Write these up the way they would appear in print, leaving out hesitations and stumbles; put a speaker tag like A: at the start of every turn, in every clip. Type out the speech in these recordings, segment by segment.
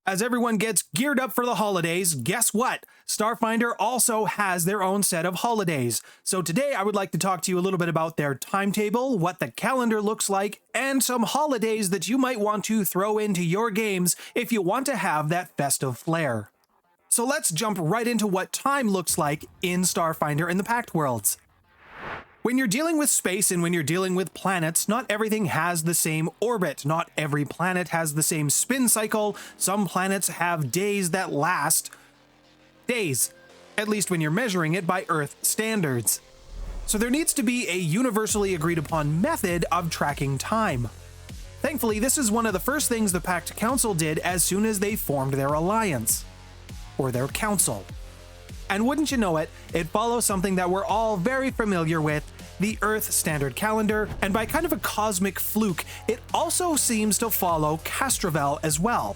A: As everyone gets geared up for the holidays, guess what? Starfinder also has their own set of holidays. So today I would like to talk to you a little bit about their timetable, what the calendar looks like, and some holidays that you might want to throw into your games if you want to have that festive flair. So let's jump right into what time looks like in Starfinder and the Pact Worlds. When you're dealing with space and when you're dealing with planets, not everything has the same orbit. Not every planet has the same spin cycle. Some planets have days that last days, at least when you're measuring it by Earth standards. So there needs to be a universally agreed upon method of tracking time. Thankfully, this is one of the first things the Pact Council did as soon as they formed their alliance, or their council. And wouldn't you know it, it follows something that we're all very familiar with, the Earth Standard Calendar, and by kind of a cosmic fluke, it also seems to follow Castrovel as well.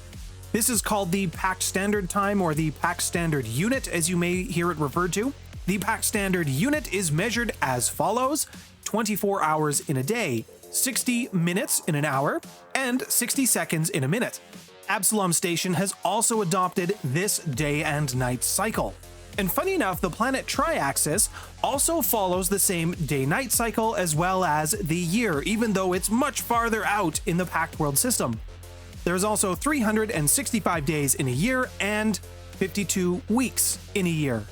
A: This is called the Pact Standard Time, or the Pact Standard Unit, as you may hear it referred to. The Pact Standard Unit is measured as follows: 24 hours in a day, 60 minutes in an hour, and 60 seconds in a minute. Absalom Station has also adopted this day and night cycle. And funny enough, the planet Triaxis also follows the same day-night cycle as well as the year, even though it's much farther out in the Pact World system. There's also 365 days in a year and 52 weeks in a year.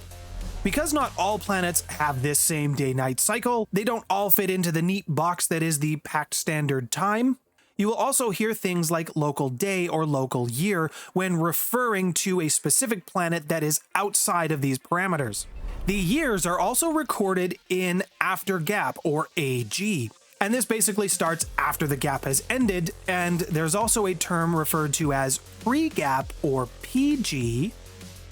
A: Because not all planets have this same day-night cycle, they don't all fit into the neat box that is the Pact Standard Time. You will also hear things like local day or local year when referring to a specific planet that is outside of these parameters. The years are also recorded in after gap, or AG, and this basically starts after the gap has ended, and there's also a term referred to as pre-gap, or PG,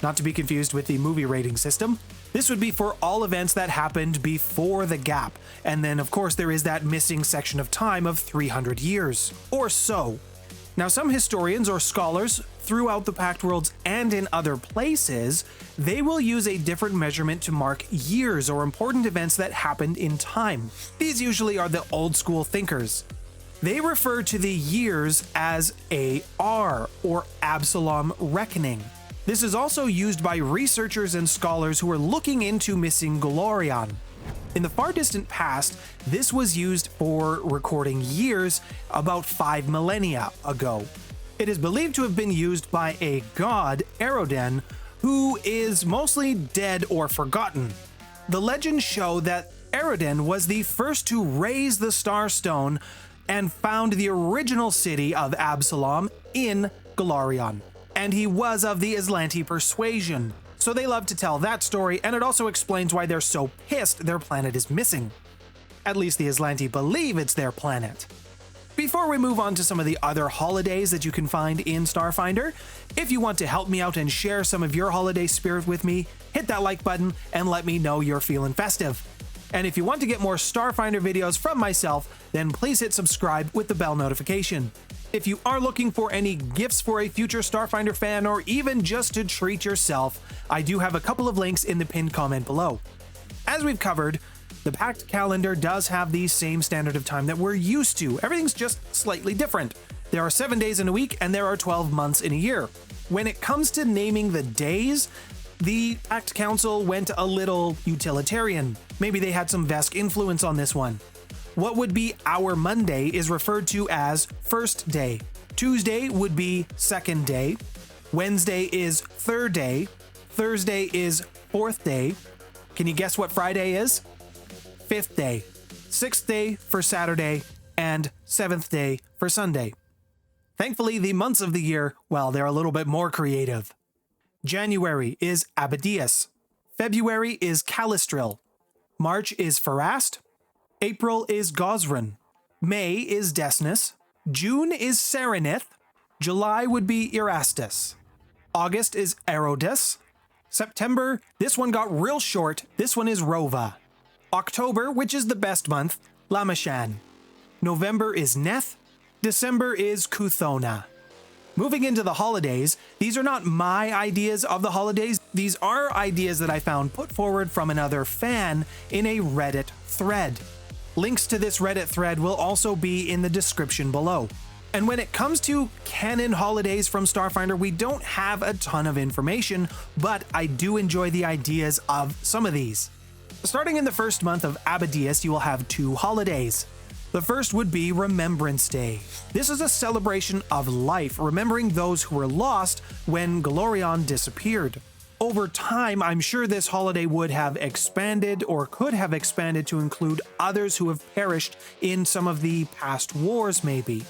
A: not to be confused with the movie rating system. This would be for all events that happened before the gap, and then of course there is that missing section of time of 300 years, or so. Now some historians or scholars throughout the Pact Worlds and in other places, they will use a different measurement to mark years or important events that happened in time. These usually are the old school thinkers. They refer to the years as AR, or Absalom Reckoning. This is also used by researchers and scholars who are looking into missing Glorion. In the far distant past, this was used for recording years about 5 millennia ago. It is believed to have been used by a god, Eroden, who is mostly dead or forgotten. The legends show that Eroden was the first to raise the Star Stone and found the original city of Absalom in Glorion. And he was of the Islanti persuasion. So they love to tell that story, and it also explains why they're so pissed their planet is missing. At least the Islanti believe it's their planet. Before we move on to some of the other holidays that you can find in Starfinder, if you want to help me out and share some of your holiday spirit with me, hit that like button and let me know you're feeling festive. And if you want to get more Starfinder videos from myself, then please hit subscribe with the bell notification. If you are looking for any gifts for a future Starfinder fan, or even just to treat yourself, I do have a couple of links in the pinned comment below. As we've covered, the Pact calendar does have the same standard of time that we're used to. Everything's just slightly different. There are 7 days in a week and there are 12 months in a year. When it comes to naming the days, the Pact Council went a little utilitarian. Maybe they had some Vesk influence on this one. What would be our Monday is referred to as first day. Tuesday would be second day. Wednesday is third day. Thursday is fourth day. Can you guess what Friday is? Fifth day. Sixth day for Saturday, and seventh day for Sunday. Thankfully, the months of the year, well, they're a little bit more creative. January is Abadius. February is Calistril. March is Farast. April is Gosran. May is Desnus. June is Serenith. July would be Erastus. August is Erodus. September, this one got real short. This one is Rova. October, which is the best month, Lamashan. November is Neth. December is Kuthona. Moving into the holidays, these are not my ideas of the holidays. These are ideas that I found put forward from another fan in a Reddit thread. Links to this Reddit thread will also be in the description below. And when it comes to canon holidays from Starfinder, we don't have a ton of information, but I do enjoy the ideas of some of these. Starting in the first month of Abadius, you will have 2 holidays. The first would be Remembrance Day. This is a celebration of life, remembering those who were lost when Glorion disappeared. Over time, I'm sure this holiday would have expanded or could have expanded to include others who have perished in some of the past wars, maybe.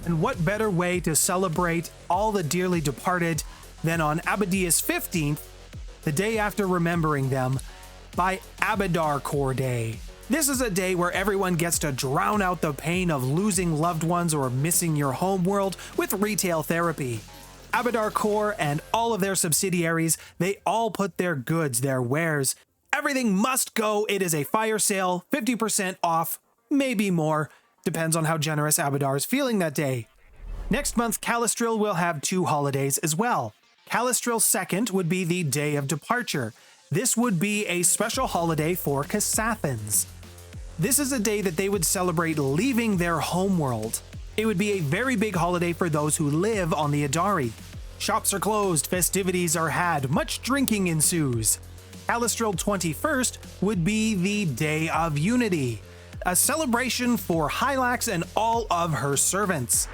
A: And what better way to celebrate all the dearly departed than on Abadius 15th, the day after remembering them, by Abadarcorp Day. This is a day where everyone gets to drown out the pain of losing loved ones or missing your homeworld with retail therapy. Abadarcorp and all of their subsidiaries, they all put their goods, their wares. Everything must go. It is a fire sale, 50% off, maybe more. Depends on how generous Abadar is feeling that day. Next month, Calistril will have 2 holidays as well. Calistril 2nd would be the Day of Departure. This would be a special holiday for Kasathans. This is a day that they would celebrate leaving their homeworld. It would be a very big holiday for those who live on the Adari. Shops are closed, festivities are had, much drinking ensues. Calistril 21st would be the Day of Unity, a celebration for Hylax and all of her servants.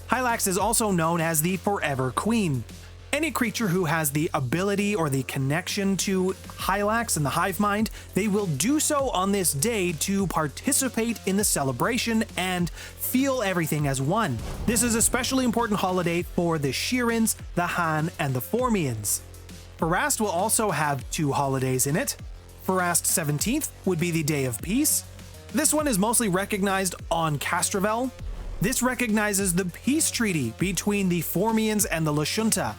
A: Hylax is also known as the Forever Queen. Any creature who has the ability or the connection to Hylax and the Hive Mind, they will do so on this day to participate in the celebration and feel everything as one. This is a especially important holiday for the Shirrens, the Haan, and the Formians. Farast will also have 2 holidays in it. Farast 17th would be the Day of Peace. This one is mostly recognized on Castrovel. This recognizes the peace treaty between the Formians and the Lashunta,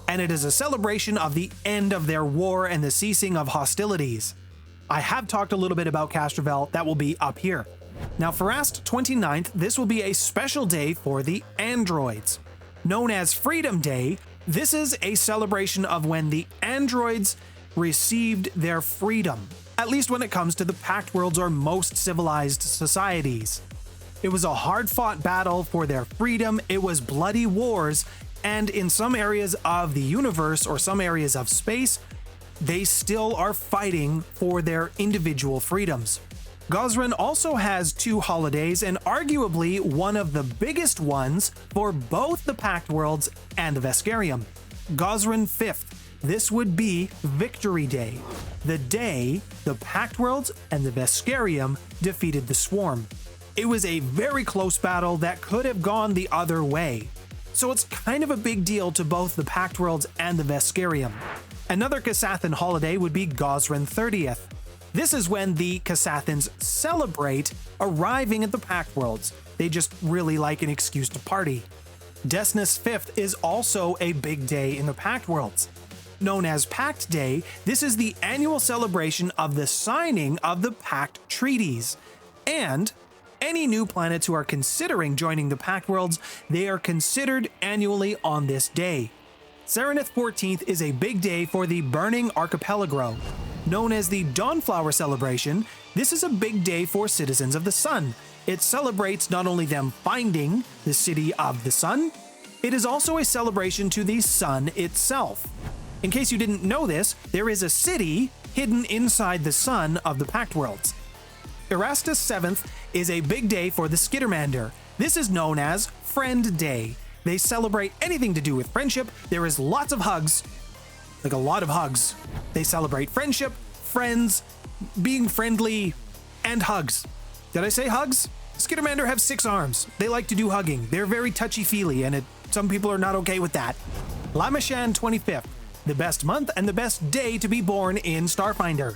A: and it is a celebration of the end of their war and the ceasing of hostilities. I have talked a little bit about Castrovel, that will be up here. Now, Farast 29th, this will be a special day for the androids. Known as Freedom Day, this is a celebration of when the androids received their freedom, at least when it comes to the Pact Worlds or most civilized societies. It was a hard-fought battle for their freedom, it was bloody wars, and in some areas of the universe or some areas of space, they still are fighting for their individual freedoms. Gozran also has 2 holidays, and arguably one of the biggest ones for both the Pact Worlds and the Veskarium. Gozran 5th, this would be Victory Day, the day the Pact Worlds and the Veskarium defeated the Swarm. It was a very close battle that could have gone the other way, so it's kind of a big deal to both the Pact Worlds and the Veskarium. Another Kasathan holiday would be Gozran 30th. This is when the Kasathans celebrate arriving at the Pact Worlds. They just really like an excuse to party. Desnus 5th is also a big day in the Pact Worlds. Known as Pact Day, this is the annual celebration of the signing of the Pact Treaties. And any new planets who are considering joining the Pact Worlds, they are considered annually on this day. Serenith 14th is a big day for the Burning Archipeligo. Known as the Dawnflower celebration, this is a big day for citizens of the Sun. It celebrates not only them finding the city of the Sun, it is also a celebration to the Sun itself. In case you didn't know this, there is a city hidden inside the Sun of the Pact Worlds. Erastus 7th is a big day for the Skittermander. This is known as Friend Day. They celebrate anything to do with friendship. There is lots of hugs, like a lot of hugs. They celebrate friendship, friends, being friendly, and hugs. Did I say hugs? Skittermander have 6 arms. They like to do hugging. They're very touchy-feely, and some people are not okay with that. Lamashan 25th, the best month and the best day to be born in Starfinder.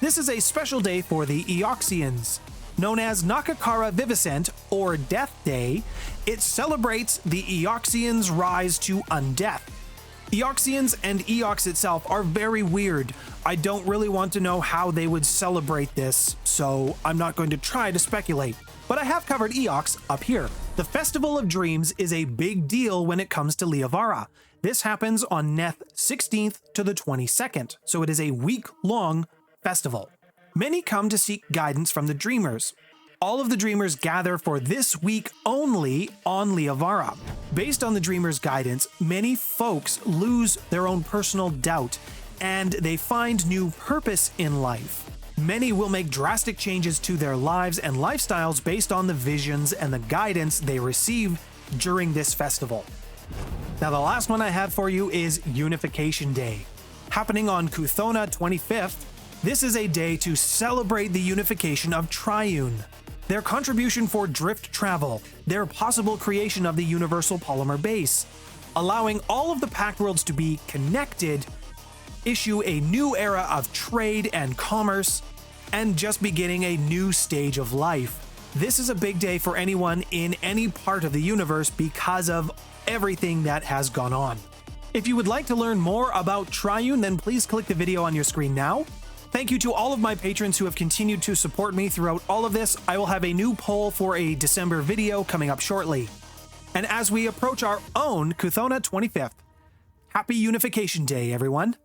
A: This is a special day for the Eoxians. Known as Nakakara Vivisent, or Death Day, it celebrates the Eoxians' rise to undeath. Eoxians and Eox itself are very weird. I don't really want to know how they would celebrate this, so I'm not going to try to speculate. But I have covered Eox up here. The Festival of Dreams is a big deal when it comes to Liavara. This happens on Neth 16th to the 22nd, so it is a week-long festival. Many come to seek guidance from the Dreamers. all of the Dreamers gather for this week only on Liavara. Based on the Dreamers' guidance, many folks lose their own personal doubt, and they find new purpose in life. Many will make drastic changes to their lives and lifestyles based on the visions and the guidance they receive during this festival. Now, the last one I have for you is Unification Day. Happening on Kuthona 25th, this is a day to celebrate the unification of Triune, their contribution for drift travel, their possible creation of the universal polymer base, allowing all of the Pact Worlds to be connected, issue a new era of trade and commerce, and just beginning a new stage of life. This is a big day for anyone in any part of the universe because of everything that has gone on. If you would like to learn more about Triune, then please click the video on your screen now. Thank you to all of my patrons who have continued to support me throughout all of this. I will have a new poll for a December video coming up shortly. And as we approach our own Kuthona 25th, happy Unification Day, everyone!